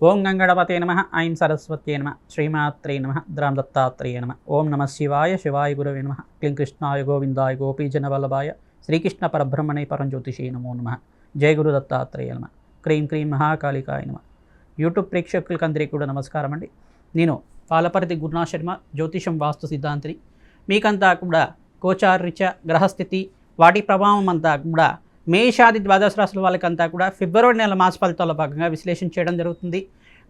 ఓం గంగణపతే నమ ఐం సరస్వత్యే నమ శ్రీమాత్రే నమ ద్రాం దత్తాత్రేయ నమ ఓం నమ శివాయ శివాయ గురవే నమ క్లీం కృష్ణాయ గోవిందాయ గోపీజన వల్లభాయ శ్రీకృష్ణ పరబ్రహ్మణే పరంజ్యోతిషే నమో నమ జయ గురు దత్తాత్రేయ నమ క్రీం క్రీం మహాకాళికాయ నమ. యూట్యూబ్ ప్రేక్షకులకు అందరికీ కూడా నమస్కారం అండి. నేను పాలపర్తి గురునాథ్ శర్మ, జ్యోతిషం వాస్తు సిద్ధాంతిని. మీకంతా కూడా గోచారరీత్యా గ్రహస్థితి వాటి ప్రభావం అంతా కూడా మేషాది ద్వాదశ రాశుల వాళ్ళకంతా కూడా ఫిబ్రవరి నెల మాస ఫలితాల భాగంగా విశ్లేషణ చేయడం జరుగుతుంది.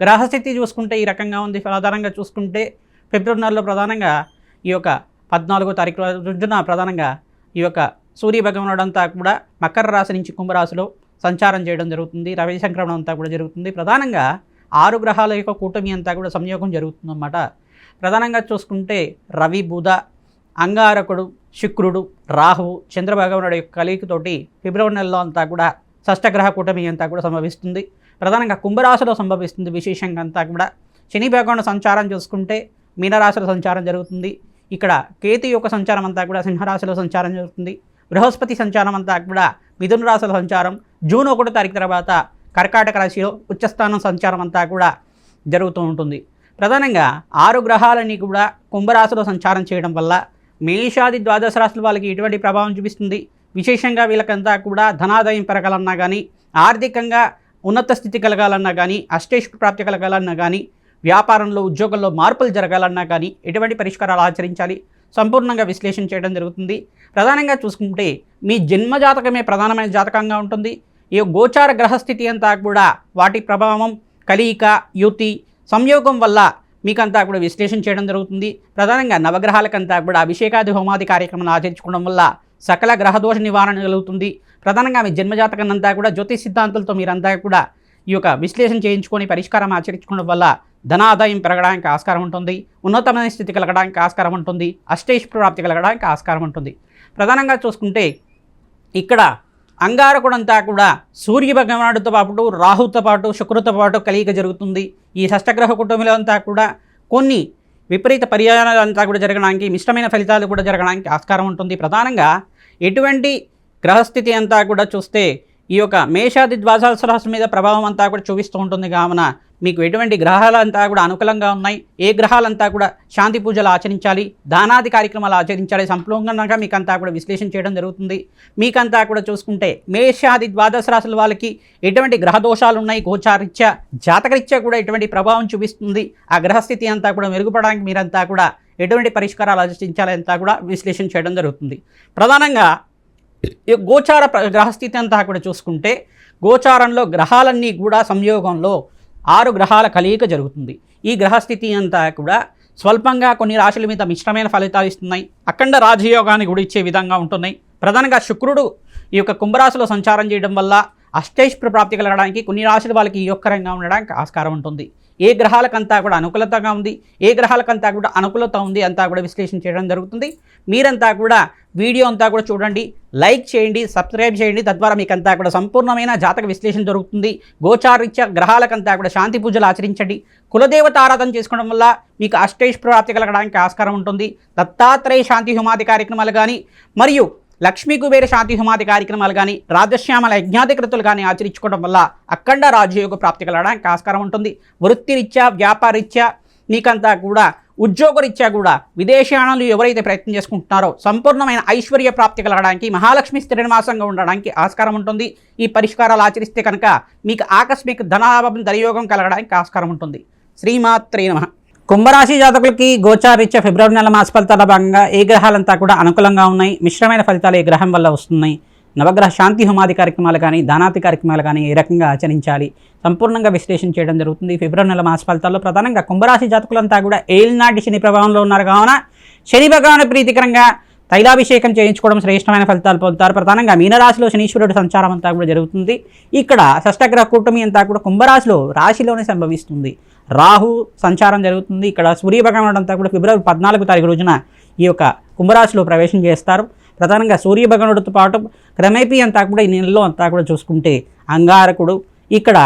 గ్రహస్థితి చూసుకుంటే ఈ రకంగా ఉంది. ఆధారంగా చూసుకుంటే ఫిబ్రవరి నెలలో ప్రధానంగా ఈ యొక్క 14వ తారీఖు రోజున ప్రధానంగా ఈ యొక్క సూర్య భగవానుడు అంతా కూడా మకర రాశి నుంచి కుంభరాశిలో సంచారం చేయడం జరుగుతుంది. రవి సంక్రమణం అంతా కూడా జరుగుతుంది. ప్రధానంగా 6 గ్రహాల యొక్క కూటమి అంతా కూడా సంయోగం జరుగుతుందన్నమాట. ప్రధానంగా చూసుకుంటే రవి, బుధ, అంగారకుడు, శుక్రుడు, రాహువు, చంద్రభగవానుడు యొక్క కలయికతోటి ఫిబ్రవరి నెలలో అంతా కూడా షష్టగ్రహ కూటమి అంతా కూడా సంభవిస్తుంది. ప్రధానంగా కుంభరాశిలో సంభవిస్తుంది. విశేషంగా అంతా కూడా శని భగవానుడు సంచారం చూసుకుంటే మీనరాశిలో సంచారం జరుగుతుంది. ఇక్కడ కేతు యొక్క సంచారం అంతా కూడా సింహరాశిలో సంచారం జరుగుతుంది. బృహస్పతి సంచారం అంతా కూడా మిథున రాశిలో సంచారం, జూన్ 1వ తారీఖు తర్వాత కర్కాటక రాశిలో ఉచ్చస్థానం సంచారం అంతా కూడా జరుగుతూ ఉంటుంది. ప్రధానంగా 6 గ్రహాలని కూడా కుంభరాశిలో సంచారం చేయడం వల్ల మేషాది ద్వాదశ రాశుల వాళ్ళకి ఎటువంటి ప్రభావం చూపిస్తుంది. విశేషంగా వీళ్ళకంతా కూడా ధనాదాయం పెరగాలన్నా కానీ, ఆర్థికంగా ఉన్నత స్థితి కలగాలన్నా కానీ, అష్టైశ్వర్య ప్రాప్తి కలగాలన్నా కానీ, వ్యాపారంలో ఉద్యోగంలో మార్పులు జరగాలన్నా కానీ ఎటువంటి పరిష్కారాలు ఆచరించాలి సంపూర్ణంగా విశ్లేషణ చేయడం జరుగుతుంది. ప్రధానంగా చూసుకుంటే మీ జన్మజాతకమే ప్రధానమైన జాతకంగా ఉంటుంది. ఈ గోచార గ్రహస్థితి అంతా కూడా వాటి ప్రభావం, కలయిక, యుతి, సంయోగం వల్ల మీకంతా కూడా విశ్లేషణ చేయడం జరుగుతుంది. ప్రధానంగా నవగ్రహాలకంతా కూడా అభిషేకాది హోమాది కార్యక్రమాలు ఆచరించుకోవడం వల్ల సకల గ్రహదోష నివారణ కలుగుతుంది. ప్రధానంగా మీ జన్మజాతకం అంతా కూడా జ్యోతిష్ సిద్ధాంతాలతో మీరంతా కూడా ఈ యొక్క విశ్లేషణ చేయించుకొని పరిష్కారం ఆచరించుకోవడం వల్ల ధనాదాయం పెరగడానికి ఆస్కారం ఉంటుంది. ఉన్నతమైన స్థితి కలగడానికి ఆస్కారం ఉంటుంది. అష్టైశ్వర్య ప్రాప్తి కలగడానికి ఆస్కారం ఉంటుంది. ప్రధానంగా చూసుకుంటే ఇక్కడ అంగారకుడంతా కూడా సూర్య భగవానుడితో పాటు, రాహుతో పాటు, శుక్రుతో పాటు కలయిక జరుగుతుంది. ఈ షష్టగ్రహ కుటుంబంలో అంతా కూడా కొన్ని విపరీత పర్యాయాలు అంతా కూడా జరగడానికి, మిశ్రమైన ఫలితాలు కూడా జరగడానికి ఆస్కారం ఉంటుంది. ప్రధానంగా ఎటువంటి గ్రహస్థితి అంతా కూడా చూస్తే ఈ యొక్క మేషాది ద్వాదశ రాశి మీద ప్రభావం అంతా కూడా చూపిస్తూ ఉంటుంది. కావున మీకు ఎటువంటి గ్రహాలంతా కూడా అనుకూలంగా ఉన్నాయి, ఏ గ్రహాలంతా కూడా శాంతి పూజలు ఆచరించాలి, దానాది కార్యక్రమాలు ఆచరించాలి సంపూర్ణంగా మీకంతా కూడా విశ్లేషణ చేయడం జరుగుతుంది. మీకంతా కూడా చూసుకుంటే మేషాది ద్వాదశ రాశుల వాళ్ళకి ఎటువంటి గ్రహ దోషాలు ఉన్నాయి, గోచారీత్యా జాతకరీత్యా కూడా ఎటువంటి ప్రభావం చూపిస్తుంది, ఆ గ్రహస్థితి అంతా కూడా మెరుగుపడడానికి మీరంతా కూడా ఎటువంటి పరిష్కారాలు ఆచరించాలి అంతా కూడా విశ్లేషణ చేయడం జరుగుతుంది. ప్రధానంగా ఈ గోచార గ్రహస్థితి అంతా కూడా చూసుకుంటే గోచారంలో గ్రహాలన్నీ కూడా సంయోగంలో 6 గ్రహాల కలయిక జరుగుతుంది. ఈ గ్రహస్థితి అంతా కూడా స్వల్పంగా కొన్ని రాశుల మీద మిశ్రమైన ఫలితాలు ఇస్తున్నాయి. అఖండ రాజయోగాన్ని కూడా ఇచ్చే విధంగా ఉంటున్నాయి. ప్రధానంగా శుక్రుడు ఈ యొక్క కుంభరాశిలో సంచారం చేయడం వల్ల అష్టైశ్వర్య ప్రాప్తి కలగడానికి, కొన్ని రాశుల వాళ్ళకి యోగకరంగా ఉండడానికి ఆస్కారం ఉంటుంది. ఏ గ్రహాలకంతా కూడా అనుకూలతగా ఉంది, ఏ గ్రహాలకంతా కూడా అనుకూలత ఉంది అంతా కూడా విశ్లేషణ చేయడం జరుగుతుంది. మీరంతా కూడా వీడియో అంతా కూడా చూడండి, లైక్ చేయండి, సబ్స్క్రైబ్ చేయండి. తద్వారా మీకంతా కూడా సంపూర్ణమైన జాతక విశ్లేషణ జరుగుతుంది. గోచారీత్యా గ్రహాలకంతా కూడా శాంతి పూజలు ఆచరించండి. కులదేవత ఆరాధన చేసుకోవడం వల్ల మీకు అష్టైశ్వర్య ప్రాప్తి కలగడానికి ఆస్కారం ఉంటుంది. దత్తాత్రేయ శాంతి హోమాది కార్యక్రమాలు కానీ, మరియు లక్ష్మీ కుబేర శాంతి హోమాది కార్యక్రమాలు కానీ, రాజశ్యామల యజ్ఞాధికృతులు కానీ ఆచరించుకోవడం వల్ల అఖండ రాజయోగ ప్రాప్తి కలగడానికి ఆస్కారం ఉంటుంది. వృత్తిరీత్యా, వ్యాపారరీత్యా, మీకంతా కూడా ఉద్యోగరీత్యా కూడా విదేశాలలో ఎవరైతే ప్రయత్నం చేసుకుంటున్నారో సంపూర్ణమైన ఐశ్వర్య ప్రాప్తి కలగడానికి, మహాలక్ష్మి స్థిరనివాసంగా ఉండడానికి ఆస్కారం ఉంటుంది. ఈ పరిష్కారాలు ఆచరిస్తే కనుక మీకు ఆకస్మిక ధనాభం, ధనయోగం కలగడానికి ఆస్కారం ఉంటుంది. శ్రీమాత్రే నమః. కుంభరాశి జాతకులకి గోచారీత్యా ఫిబ్రవరి నెల మాస ఫలితాల భాగంగా ఏ గ్రహాలంతా కూడా అనుకూలంగా ఉన్నాయి, మిశ్రమైన ఫలితాలు ఏ గ్రహం వల్ల వస్తున్నాయి, నవగ్రహ శాంతి హోమాది కార్యక్రమాలు కానీ, దానాతి కార్యక్రమాలు కానీ ఏ రకంగా ఆచరించాలి సంపూర్ణంగా విశ్లేషణ చేయడం జరుగుతుంది. ఫిబ్రవరి నెల మాస ఫలితాల్లో ప్రధానంగా కుంభరాశి జాతకులంతా కూడా ఏలినాటి శని ప్రభావంలో ఉన్నారు. కావున శని భగవాను ప్రీతికరంగా తైలాభిషేకం చేయించుకోవడం శ్రేష్టమైన ఫలితాలు పొందుతారు. ప్రధానంగా మీనరాశిలో శనీశ్వరుడు సంచారం అంతా కూడా జరుగుతుంది. ఇక్కడ షష్టగ్రహ కూటమి అంతా కూడా కుంభరాశిలో రాశిలోనే సంభవిస్తుంది. రాహు సంచారం జరుగుతుంది. ఇక్కడ సూర్య భగవానుడు అంతా కూడా ఫిబ్రవరి 14వ తారీఖు రోజున ఈ యొక్క కుంభరాశిలో ప్రవేశం చేస్తారు. ప్రధానంగా సూర్య భగవానుడితో పాటు క్రమేపీ అంతా కూడా ఈ నెలలో అంతా కూడా చూసుకుంటే అంగారకుడు, ఇక్కడ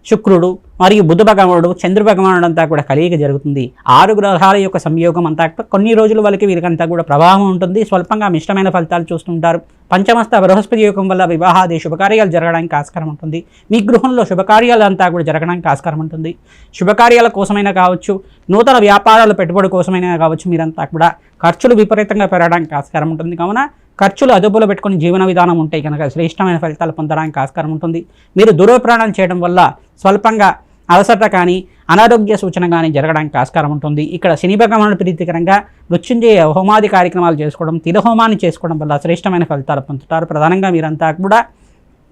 శుక్రుడు, మరియు బుధ భగవానుడు చంద్ర భగవానుడు అంతా కూడా కలియిక జరుగుతుంది. 6 గ్రహాల యొక్క సంయోగం అంతా కొన్ని రోజుల వరకు వీరికంతా కూడా ప్రభావం ఉంటుంది. స్వల్పంగా మిష్టమైన ఫలితాలు చూస్తుంటారు. పంచమస్త బృహస్పతి యోగం వల్ల వివాహాది శుభకార్యాలు జరగడానికి ఆస్కారం ఉంటుంది. మీ గృహంలో శుభకార్యాలు అంతా కూడా జరగడానికి ఆస్కారం ఉంటుంది. శుభకార్యాల కోసమైనా కావచ్చు, నూతన వ్యాపారాల పెట్టుబడి కోసమైనా కావచ్చు, మీరంతా కూడా ఖర్చులు విపరీతంగా పెరగడానికి ఆస్కారం ఉంటుంది. కావున ఖర్చులు అదుపులో పెట్టుకుని జీవన విధానం ఉంటే కనుక శ్రేష్టమైన ఫలితాలు పొందడానికి ఆస్కారం ఉంటుంది. మీరు దూరప్రయాణం చేయడం వల్ల స్వల్పంగా అలసట కానీ అనారోగ్య సూచన కానీ జరగడానికి ఆస్కారం ఉంటుంది. ఇక్కడ శని భగవానుడు ప్రీతికరంగా మృత్యుంజయ హోమాది కార్యక్రమాలు చేసుకోవడం, తిలహోమాన్ని చేసుకోవడం వల్ల శ్రేష్టమైన ఫలితాలు పొందుతారు. ప్రధానంగా మీరంతా కూడా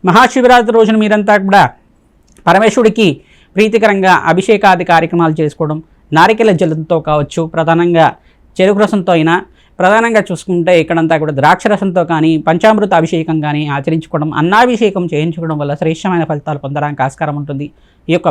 మహాశివరాత్రి రోజున మీరంతా కూడా పరమేశ్వరుడికి ప్రీతికరంగా అభిషేకాది కార్యక్రమాలు చేసుకోవడం, నారికెల జలంతో కావచ్చు, ప్రధానంగా చెరుకు రసంతో అయినా, ప్రధానంగా చూసుకుంటే ఇక్కడంతా కూడా ద్రాక్షరసంతో కానీ పంచామృత అభిషేకం కానీ ఆచరించుకోవడం, అన్నాభిషేకం చేయించుకోవడం వల్ల శ్రేష్టమైన ఫలితాలు పొందడానికి ఆస్కారం ఉంటుంది. ఈ యొక్క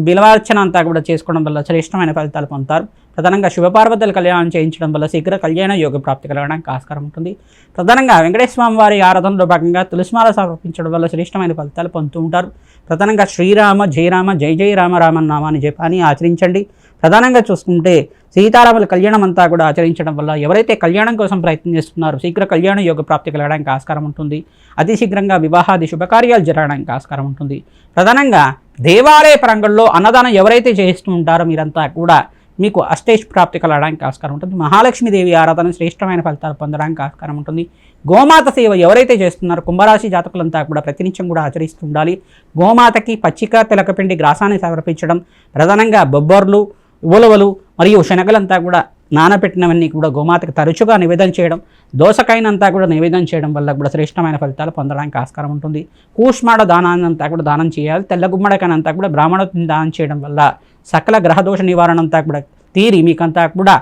బిల్వార్చన అంతా కూడా చేసుకోవడం వల్ల శ్రేష్టమైన ఫలితాలు పొందుతారు. ప్రధానంగా శివపార్వతుల కళ్యాణం చేయించడం వల్ల శీఘ్ర కళ్యాణ యోగ ప్రాప్తి కలగడానికి ఆస్కారం ఉంటుంది. ప్రధానంగా వెంకటేశ్వర స్వామి వారి ఆరాధనలో భాగంగా తులసిమాల సమర్పించడం వల్ల శ్రేష్టమైన ఫలితాలు పొందుతూ ఉంటారు. ప్రధానంగా శ్రీరామ జయరామ జయ జయ రామ రామన్ నామాన్ని జపాన్ని ఆచరించండి. ప్రధానంగా చూసుకుంటే సీతారాముల కళ్యాణం అంతా కూడా ఆచరించడం వల్ల ఎవరైతే కళ్యాణం కోసం ప్రయత్నం చేస్తున్నారో శీఘ్ర కళ్యాణ యోగ ప్రాప్తి కలగడానికి ఆస్కారం ఉంటుంది. అతి శీఘ్రంగా వివాహాది శుభకార్యాలు జరగడానికి ఆస్కారం ఉంటుంది. ప్రధానంగా దేవాలయ ప్రాంగణంలో అన్నదానం ఎవరైతే చేస్తూ ఉంటారో మీరంతా కూడా మీకు అష్టేష్ ప్రాప్తి కలగడానికి ఆస్కారం ఉంటుంది. మహాలక్ష్మీదేవి ఆరాధన శ్రేష్టమైన ఫలితాలు పొందడానికి ఆస్కారం ఉంటుంది. గోమాత సేవ ఎవరైతే చేస్తున్నారో కుంభరాశి జాతకులంతా కూడా ప్రతినిత్యం కూడా ఆచరిస్తూ ఉండాలి. గోమాతకి పచ్చిక తెలకపిండి గ్రాసాన్ని సమర్పించడం, ప్రధానంగా బొబ్బర్లు, ఉలవలు మరియు శనగలంతా కూడా నానబెట్టినవన్నీ కూడా గోమాతకి తరచుగా నివేదన చేయడం, దోసకాయనంతా కూడా నివేదన చేయడం వల్ల కూడా శ్రేష్టమైన ఫలితాలు పొందడానికి ఆస్కారం ఉంటుంది. కూష్మాడ దానాన్ని అంతా కూడా దానం చేయాలి. తెల్ల గుమ్మడికాయనంతా కూడా బ్రాహ్మణుని దానం చేయడం వల్ల సకల గ్రహదోష నివారణ అంతా కూడా తీరి మీకంతా కూడా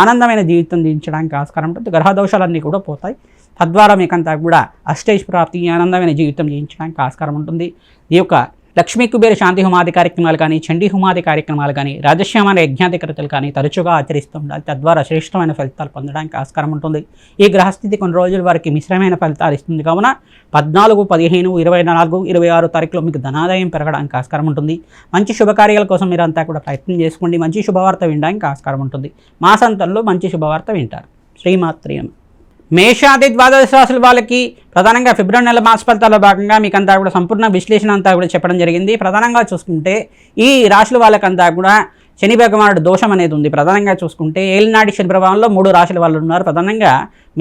ఆనందమైన జీవితం జీవించడానికి ఆస్కారం ఉంటుంది. గ్రహదోషాలన్నీ కూడా పోతాయి. తద్వారా మీకంతా కూడా అష్టైష్ ప్రాప్తి, ఆనందమైన జీవితం జీవించడానికి ఆస్కారం ఉంటుంది. ఈ యొక్క లక్ష్మీ కుబేర శాంతి హోమాది కార్యక్రమాలు కానీ, చండీ హోమాది కార్యక్రమాలు కానీ, రాజశ్యామాన యజ్ఞాధికృతలు కానీ తరచుగా ఆచరిస్తూ ఉండాలి. తద్వారా శ్రేష్టమైన ఫలితాలు పొందడానికి ఆస్కారం ఉంటుంది. ఈ గ్రహస్థితి కొన్ని రోజుల వరకు మిశ్రమైన ఫలితాలు ఇస్తుంది. కావున 14, 15, 24, 26 తారీఖులో మీకు ధనాదాయం పెరగడానికి ఆస్కారం ఉంటుంది. మంచి శుభకార్యాల కోసం మీరు అంతా కూడా ప్రయత్నం చేసుకోండి. మంచి శుభవార్త వినడానికి ఆస్కారం ఉంటుంది. మాసాంతంలో మంచి శుభవార్త వింటారు. శ్రీమాత్రే నమః. మేషాది ద్వాదశ రాశుల వాళ్ళకి ప్రధానంగా ఫిబ్రవరి నెల మాస ఫలితాల్లో భాగంగా మీకంతా కూడా సంపూర్ణ విశ్లేషణ అంతా కూడా చెప్పడం జరిగింది. ప్రధానంగా చూసుకుంటే ఈ రాశుల వాళ్ళకంతా కూడా శని భగవానుడు దోషం అనేది ఉంది. ప్రధానంగా చూసుకుంటే ఏలినాటి శని ప్రభావంలో 3 రాశుల వాళ్ళు ఉన్నారు. ప్రధానంగా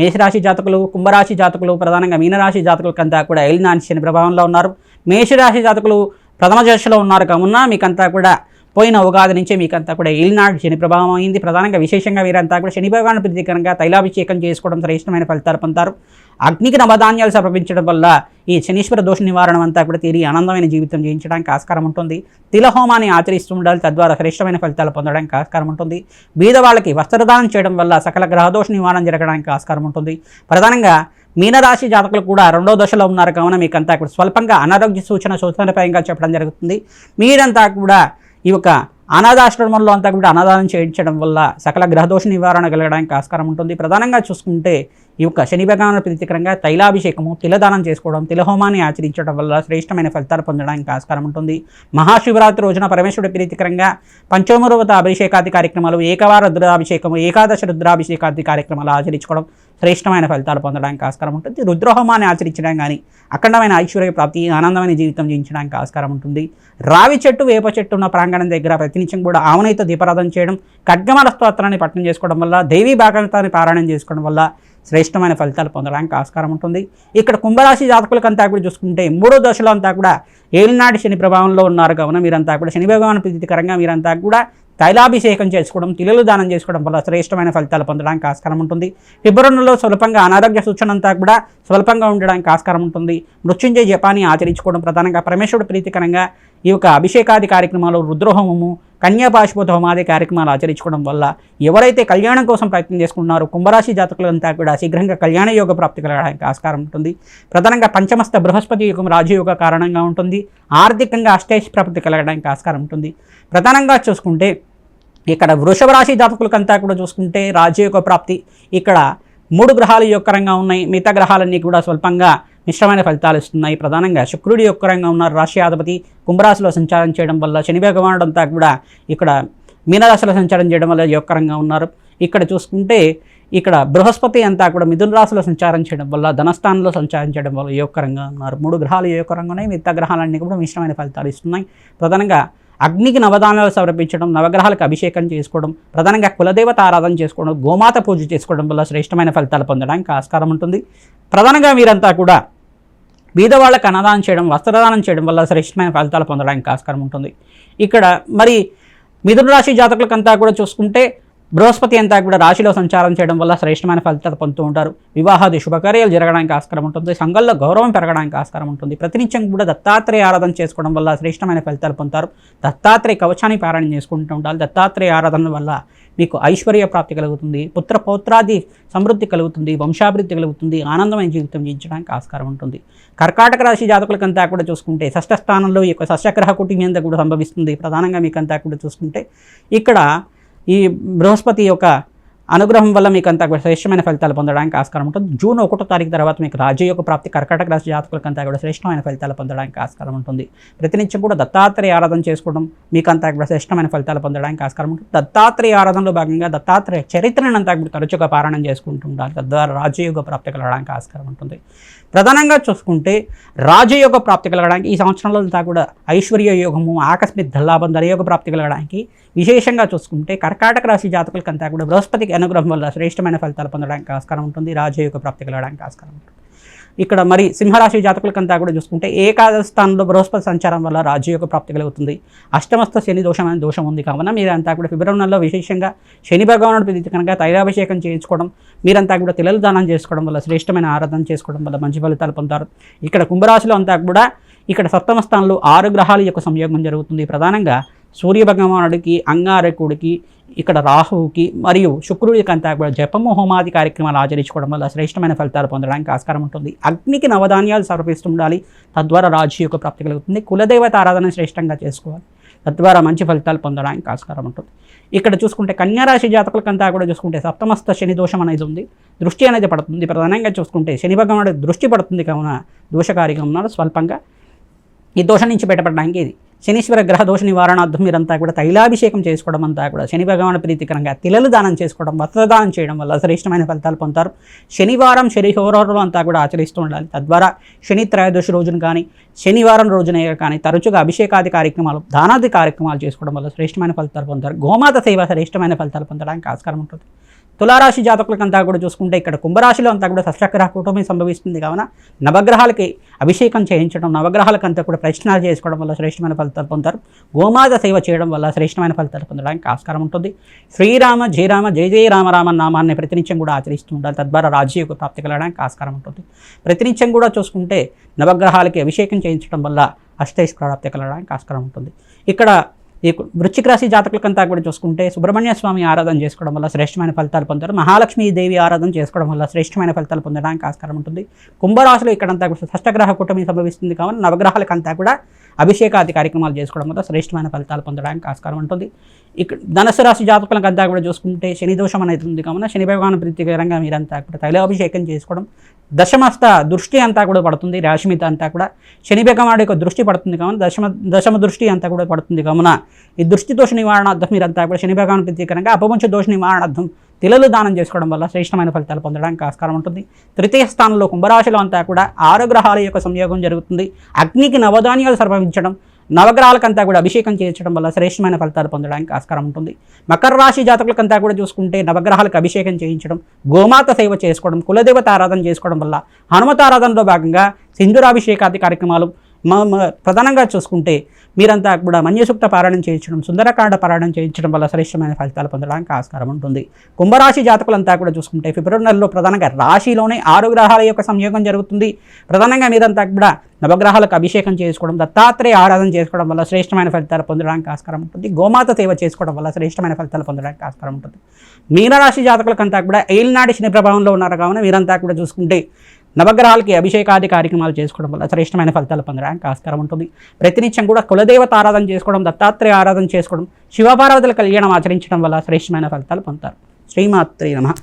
మేషరాశి జాతకులు, కుంభరాశి జాతకులు, ప్రధానంగా మీనరాశి జాతకులకంతా కూడా ఏలినాటి శని ప్రభావంలో ఉన్నారు. మేషరాశి జాతకులు ప్రథమ దశలో ఉన్నారు. కావున మీకంతా కూడా పోయిన ఉగాది నుంచే మీకంతా కూడా ఏలినాటి శని ప్రభావం అయింది. ప్రధానంగా విశేషంగా వీరంతా కూడా శని భగవాను ప్రీతికరంగా తైలాభిషేకం చేసుకోవడం శ్రేష్టమైన ఫలితాలు పొందుతారు. అగ్నికి నవధాన్యాలు సమర్పించడం వల్ల ఈ శనీశ్వర దోష నివారణ అంతా కూడా తీరి ఆనందమైన జీవితం జీవించడానికి ఆస్కారం ఉంటుంది. తిలహోమాన్ని ఆచరిస్తూ ఉండాలి. తద్వారా శ్రేష్టమైన ఫలితాలు పొందడానికి ఆస్కారం ఉంటుంది. బీద వాళ్ళకి వస్త్రదానం చేయడం వల్ల సకల గ్రహదోష నివారణ జరగడానికి ఆస్కారం ఉంటుంది. ప్రధానంగా మీనరాశి జాతకులు కూడా 2వ దశలో ఉన్నారు. కావున మీకంతా కూడా స్వల్పంగా అనారోగ్య సూచనపరంగా చెప్పడం జరుగుతుంది. మీరంతా కూడా ఈ యొక్క అనాథాశ్రమంలో అంతా కూడా అన్నదానం చేయించడం వల్ల సకల గ్రహదోష నివారణ కలగడానికి ఆస్కారం ఉంటుంది. ప్రధానంగా చూసుకుంటే ఈ యొక్క శని భగవాను ప్రీతికరంగా తైలాభిషేకము, తిలదానం చేసుకోవడం, తిలహోమాన్ని ఆచరించడం వల్ల శ్రేష్టమైన ఫలితాలు పొందడానికి ఆస్కారం ఉంటుంది. మహాశివరాత్రి రోజున పరమేశ్వరుడి ప్రీతికరంగా పంచమూర్వత అభిషేకాది కార్యక్రమాలు, ఏకవార రుద్రాభిషేకము, ఏకాదశ రుద్రాభిషేకాది కార్యక్రమాలు ఆచరించుకోవడం శ్రేష్టమైన ఫలితాలు పొందడానికి ఆస్కారం ఉంటుంది. రుద్రహోమాన్ని ఆచరించడం కానీ అఖండమైన ఐశ్వర్య ప్రాప్తి, ఆనందమైన జీవితం జీవించడానికి ఆస్కారం ఉంటుంది. రావి చెట్టు, వేప చెట్టు ఉన్న ప్రాంగణం దగ్గర ప్రతినిత్యం కూడా ఆవునైతో దీపారాధన చేయడం, ఖడ్గమాల స్తోత్రాన్ని పఠనం చేసుకోవడం వల్ల, దేవీ భాగవతాన్ని పారాయణం చేసుకోవడం వల్ల శ్రేష్టమైన ఫలితాలు పొందడానికి ఆస్కారం ఉంటుంది. ఇక్కడ కుంభరాశి జాతకులకంతా కూడా చూసుకుంటే 3వ దశలో అంతా కూడా ఏలినాటి శని ప్రభావంలో ఉన్నారు. కావున మీరంతా కూడా శని భగవాను ప్రీతికరంగా మీరంతా కూడా తైలాభిషేకం చేసుకోవడం, తిలలు దానం చేసుకోవడం వల్ల శ్రేష్టమైన ఫలితాలు పొందడానికి ఆస్కారం ఉంటుంది. ఫిబ్రవరి నెలలో స్వల్పంగా అనారోగ్య సూచన అంతా కూడా స్వల్పంగా ఉండడానికి ఆస్కారం ఉంటుంది. మృత్యుంజయ జపాన్ని ఆచరించుకోవడం, ప్రధానంగా పరమేశ్వరుడు ప్రీతికరంగా ఈ యొక్క అభిషేకాది కార్యక్రమాలు, రుద్రహోమము, కన్యాపాశుపత హోమాది కార్యక్రమాలు ఆచరించుకోవడం వల్ల ఎవరైతే కళ్యాణం కోసం ప్రయత్నం చేసుకుంటున్నారో కుంభరాశి జాతకులంతా కూడా శీఘ్రంగా కళ్యాణ యోగ ప్రాప్తి కలగడానికి ఆస్కారం ఉంటుంది. ప్రధానంగా పంచమస్త బృహస్పతి యుగం రాజయోగ కారణంగా ఉంటుంది. ఆర్థికంగా అష్టైష్ ప్రాప్తి కలగడానికి ఆస్కారం ఉంటుంది. ప్రధానంగా చూసుకుంటే ఇక్కడ వృషభ రాశి జాతకులకంతా కూడా చూసుకుంటే రాజయోగ ప్రాప్తి ఇక్కడ 3 గ్రహాలు యోగకరంగా ఉన్నాయి. మిగతా గ్రహాలన్నీ కూడా స్వల్పంగా మిశ్రమైన ఫలితాలు ఇస్తున్నాయి. ప్రధానంగా శుక్రుడి యొక్క రంగం ఉన్నారు, రాష్ట్రాధిపతి కుంభరాశిలో సంచారం చేయడం వల్ల, శని భగవానుడు అంతా కూడా ఇక్కడ మీనరాశిలో సంచారం చేయడం వల్ల యొక్కరంగా ఉన్నారు. ఇక్కడ చూసుకుంటే ఇక్కడ బృహస్పతి అంతా కూడా మిథున రాశిలో సంచారం చేయడం వల్ల, ధనస్థానంలో సంచారం చేయడం వల్ల యొక్కరంగా ఉన్నారు. 3 గ్రహాలు యొక్కరంగా ఉన్నాయి. మిగతా గ్రహాలన్నీ కూడా మిశ్రమైన ఫలితాలు ఇస్తున్నాయి. ప్రధానంగా అగ్నికి నవదానాలు సమర్పించడం, నవగ్రహాలకు అభిషేకం చేసుకోవడం, ప్రధానంగా కులదేవత ఆరాధన చేసుకోవడం, గోమాత పూజ చేసుకోవడం వల్ల శ్రేష్టమైన ఫలితాలు పొందడానికి ఆస్కారం ఉంటుంది. ప్రధానంగా మీరంతా కూడా బీదవాళ్ళకు అన్నదానం చేయడం, వస్త్రదానం చేయడం వల్ల శ్రేష్టమైన ఫలితాలు పొందడానికి ఆస్కారం ఉంటుంది. ఇక్కడ మరి మిథున రాశి జాతకులకంతా కూడా చూసుకుంటే బృహస్పతి అంతా కూడా రాశిలో సంచారం చేయడం వల్ల శ్రేష్టమైన ఫలితాలు పొందుతూ ఉంటారు. వివాహాది శుభకార్యాలు జరగడానికి ఆస్కారం ఉంటుంది. సంఘంలో గౌరవం పెరగడానికి ఆస్కారం ఉంటుంది. ప్రతినిత్యం కూడా దత్తాత్రేయ ఆరాధన చేసుకోవడం వల్ల శ్రేష్టమైన ఫలితాలు పొందుతారు. దత్తాత్రేయ కవచాన్ని పారాయణ చేసుకుంటూ ఉండాలి. దత్తాత్రేయ ఆరాధన వల్ల మీకు ఐశ్వర్య ప్రాప్తి కలుగుతుంది, పుత్ర పౌత్రాది సమృద్ధి కలుగుతుంది, వంశాభివృద్ధి కలుగుతుంది, ఆనందమైన జీవితం జీవించడానికి ఆస్కారం ఉంటుంది. కర్కాటక రాశి జాతకులకంతా కూడా చూసుకుంటే షష్ఠ స్థానంలో ఈ యొక్క షష్ఠగ్రహ కుటుంబం అంతా కూడా సంభవిస్తుంది. ప్రధానంగా మీకంతా కూడా చూసుకుంటే ఇక్కడ ఈ బృహస్పతి యొక్క అనుగ్రహం వల్ల మీకు అంతా శ్రేష్టమైన ఫలితాలు పొందడానికి ఆస్కారం ఉంటుంది. జూన్ 1వ తారీఖు తర్వాత మీకు రాజయోగ ప్రాప్తి కర్కాటక రాశి జాతకులకంతా కూడా శ్రేష్టమైన ఫలితాలు పొందడానికి ఆస్కారం ఉంటుంది. ప్రతినిత్యం కూడా దత్తాత్రేయ ఆరాధన చేసుకోవడం మీకంతా కూడా శ్రేష్టమైన ఫలితాలు పొందడానికి ఆస్కారం ఉంటుంది. దత్తాత్రేయ ఆరాధనలో భాగంగా దత్తాత్రేయ చరిత్రను అంతా కూడా తరచుగా పారాయణం చేసుకుంటూ ఉండాలి. తద్వారా రాజయోగ ప్రాప్తి కలగడానికి ఆస్కారం ఉంటుంది. ప్రధానంగా చూసుకుంటే రాజయోగ ప్రాప్తి కలగడానికి ఈ సంవత్సరంలో అంతా కూడా ఐశ్వర్య యోగము, ఆకస్మిక ధనలాభం, ధనయోగ ప్రాప్తి కలగడానికి విశేషంగా చూసుకుంటే కర్కాటక రాశి జాతకులకంతా కూడా బృహస్పతికి అనుగ్రహం వల్ల శ్రేష్టమైన ఫలితాలు పొందడానికి ఆస్కారం ఉంటుంది. రాజయోగ ప్రాప్తి కలగడానికి ఆస్కారం ఉంటుంది. ఇక్కడ మరి సింహరాశి జాతకులకంతా కూడా చూసుకుంటే ఏకాదశ స్థానంలో బృహస్పతి సంచారం వల్ల రాజయోగ ప్రాప్తి కలుగుతుంది. అష్టమస్థ శని దోషం అనే దోషం ఉంది కావున మీరంతా కూడా ఫిబ్రవరి నెలలో విశేషంగా శని భగవానుడి ప్రీతి కనుక తైలాభిషేకం చేయించుకోవడం, మీరంతా కూడా తిలలు దానం చేసుకోవడం వల్ల, శ్రేష్టమైన ఆరాధన చేసుకోవడం వల్ల మంచి ఫలితాలు పొందుతారు. ఇక్కడ కుంభరాశిలో అంతా కూడా ఇక్కడ సప్తమ స్థానంలో 6 గ్రహాల యొక్క సంయోగం జరుగుతుంది. ప్రధానంగా సూర్య భగవానుడికి, అంగారకుడికి, ఇక్కడ రాహువుకి మరియు శుక్రుడికి అంతా కూడా జపము హోమాది కార్యక్రమాలు ఆచరించుకోవడం వల్ల శ్రేష్టమైన ఫలితాలు పొందడానికి ఆస్కారం ఉంటుంది. అగ్నికి నవధాన్యాలు సమర్పిస్తుండాలి. తద్వారా రాజయోగ ప్రాప్తి కలుగుతుంది. కులదేవత ఆరాధన శ్రేష్టంగా చేసుకోవాలి. తద్వారా మంచి ఫలితాలు పొందడానికి ఆస్కారం ఉంటుంది. ఇక్కడ చూసుకుంటే కన్యారాశి జాతకులకంతా కూడా చూసుకుంటే సప్తమస్థ శని దోషం అనేది ఉంది. దృష్టి అనేది పడుతుంది. ప్రధానంగా చూసుకుంటే శని భగవానుడి దృష్టి పడుతుంది కావున దోషకారిగా ఉన్నాడు. స్వల్పంగా ఈ దోషం నుంచి బయటపడడానికి ఇది శనీశ్వర గ్రహ దోష నివారణార్థం మీరంతా కూడా తైలాభిషేకం చేసుకోవడం అంతా కూడా శని భగవాను ప్రీతికరంగా తిలలు దానం చేసుకోవడం, వస్త్రదానం చేయడం వల్ల శ్రేష్టమైన ఫలితాలు పొందుతారు. శనివారం శనిహోరాలు అంతా కూడా ఆచరిస్తూ ఉండాలి. తద్వారా శని త్రయోదశి రోజున కానీ శనివారం రోజున కానీ తరచుగా అభిషేకాది కార్యక్రమాలు, దానాది కార్యక్రమాలు చేసుకోవడం వల్ల శ్రేష్టమైన ఫలితాలు పొందుతారు. గోమాత సేవ శ్రేష్టమైన ఫలితాలు పొందడానికి ఆస్కారం ఉంటుంది. తులారాశి జాతకులకంతా కూడా చూసుకుంటే ఇక్కడ కుంభరాశిలో అంతా కూడా షష్ఠగ్రహ కూటమి సంభవిస్తుంది కావున నవగ్రహాలకి అభిషేకం చేయించడం, నవగ్రహాలకంతా కూడా ప్రశ్నలు చేసుకోవడం వల్ల శ్రేష్టమైన ఫలితాలు పొందుతారు. గోమాత సేవ చేయడం వల్ల శ్రేష్టమైన ఫలితాలు పొందడానికి ఆస్కారం ఉంటుంది. శ్రీరామ జయరామ జయ జయ రామ రామ నామాన్ని ప్రతినిత్యం కూడా ఆచరిస్తూ ఉండాలి. తద్వారా రాజయోగ ప్రాప్తి కలగడానికి ఆస్కారం ఉంటుంది. ప్రతినిత్యం కూడా చూసుకుంటే నవగ్రహాలకి అభిషేకం చేయించడం వల్ల అష్టైశ్వర్య ప్రాప్తి కలగడానికి ఆస్కారం ఉంటుంది. ఇక్కడ ఈ వృశ్చిక రాశి జాతకులకంతా కూడా చూసుకుంటే సుబ్రహ్మణ్య స్వామి ఆరాధన చేసుకోవడం వల్ల శ్రేష్టమైన ఫలితాలు పొందారు. మహాలక్ష్మీదేవి ఆరాధన చేసుకోవడం వల్ల శ్రేష్టమైన ఫలితాలు పొందడానికి ఆస్కారం ఉంటుంది. కుంభరాశిలో ఇక్కడంతా కూడా షష్ఠగ్రహ కూటమి సంభవిస్తుంది కావున నవగ్రహాలకంతా కూడా అభిషేకాది కార్యక్రమాలు చేసుకోవడం వల్ల శ్రేష్టమైన ఫలితాలు పొందడానికి ఆస్కారం ఉంటుంది. ఇక్కడ ధనుసు రాశి జాతకులకంతా కూడా చూసుకుంటే శని దోషం అనేది ఉంది కావున శని భగవాను ప్రీతికరంగా మీరంతా కూడా తైలాభిషేకం చేసుకోవడం, దశమస్థ దృష్టి అంతా కూడా పడుతుంది. రాశి మీద అంతా కూడా శని భగవానుడి యొక్క దృష్టి పడుతుంది కావున దశమ దృష్టి అంతా కూడా పడుతుంది కావున ఈ దృష్టి దోష నివారణార్థం మీరంతా కూడా శని భగవాను ప్రీతికరంగా అపవంచ దోష నివారణార్థం తిలలు దానం చేసుకోవడం వల్ల శ్రేష్టమైన ఫలితాలు పొందడానికి ఆస్కారం ఉంటుంది. తృతీయ స్థానంలో కుంభరాశిలో అంతా కూడా 6 గ్రహాల యొక్క సంయోగం జరుగుతుంది. అగ్నికి నవధాన్యాలు సమర్పించడం, నవగ్రహాలకంతా కూడా అభిషేకం చేయించడం వల్ల శ్రేష్టమైన ఫలితాలు పొందడానికి ఆస్కారం ఉంటుంది. మకర రాశి జాతకులకంతా కూడా చూసుకుంటే నవగ్రహాలకు అభిషేకం చేయించడం, గోమాత సేవ చేసుకోవడం, కులదేవత ఆరాధన చేసుకోవడం వల్ల హనుమత ఆరాధనలో భాగంగా సింధూరాభిషేకాది కార్యక్రమాలు, ప్రధానంగా చూసుకుంటే మీరంతా కూడా మన్యసూక్త పారాయణం చేయించడం, సుందరకాండ పారాయణం చేయించడం వల్ల శ్రేష్టమైన ఫలితాలు పొందడానికి ఆస్కారం ఉంటుంది. కుంభరాశి జాతకులంతా కూడా చూసుకుంటే ఫిబ్రవరి నెలలో ప్రధానంగా రాశిలోనే 6 గ్రహాల యొక్క సంయోగం జరుగుతుంది. ప్రధానంగా మీరంతా కూడా నవగ్రహాలకు అభిషేకం చేసుకోవడం, దత్తాత్రేయ ఆరాధన చేసుకోవడం వల్ల శ్రేష్టమైన ఫలితాలు పొందడానికి ఆస్కారం ఉంటుంది. గోమాత సేవ చేసుకోవడం వల్ల శ్రేష్టమైన ఫలితాలు పొందడానికి ఆస్కారం ఉంటుంది. మీనరాశి జాతకులకంతా కూడా ఏలినాటి శని ప్రభావంలో ఉన్నారు కావున వీరంతా కూడా చూసుకుంటే నవగ్రహాలకి అభిషేకాది కార్యక్రమాలు చేసుకోవడం వల్ల శ్రేష్టమైన ఫలితాలు పొందడానికి ఆస్కారం ఉంటుంది. ప్రతినిత్యం కూడా కులదేవత ఆరాధన చేసుకోవడం, దత్తాత్రేయ ఆరాధన చేసుకోవడం, శివపార్వతుల కళ్యాణం ఆచరించడం వల్ల శ్రేష్టమైన ఫలితాలు పొందుతారు. శ్రీమాత్రే నమః.